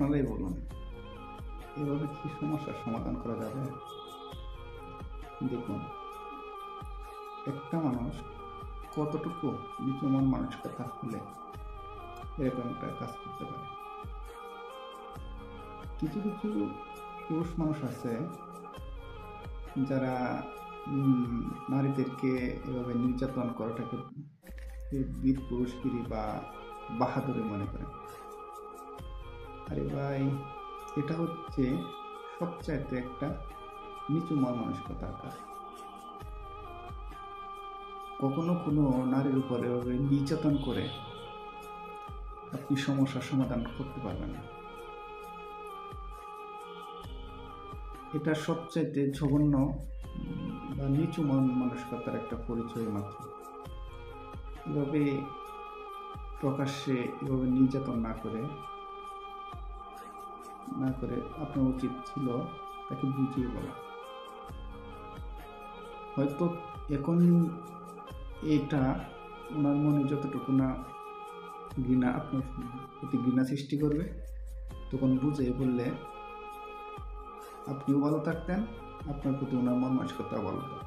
আপনারাই বলুন, এভাবে কি সমস্যার সমাধান করা যাবে? দেখুন, একটা মানুষ কতটুকু নিচু মন মানসিকতা হলে এরকম একটা কাজ করতে পারে। কিছু কিছু পুরুষ মানুষ আছে যারা নারীদেরকে এভাবে নির্যাতন করাটাকে বীর পুরুষগিরি বা বাহাদুরি মনে করে। আরে ভাই, এটা হচ্ছে সবচাইতে একটা নিচু মন মানসিকতার কাজ। কখনো কোনো নারীর উপরে এভাবে নির্যাতন করে আপনি সমস্যার সমাধান করতে পারবেন না। এটা সবচাইতে জঘন্য বা নিচু মন মানসিকতার একটা পরিচয় মাত্র। এভাবে প্রকাশ্যে এভাবে নির্যাতন না করে আপনার উচিত ছিল তাকে বুঝিয়ে বলা। হয়তো এখন এটা ওনার মনে যতটুকু না ঘৃণা, আপনার প্রতি ঘৃণা সৃষ্টি করবে, তখন বুঝে বললে আপনিও ভালো থাকতেন, আপনার প্রতি ওনার মন মানসিকতাও ভালো থাকতেন।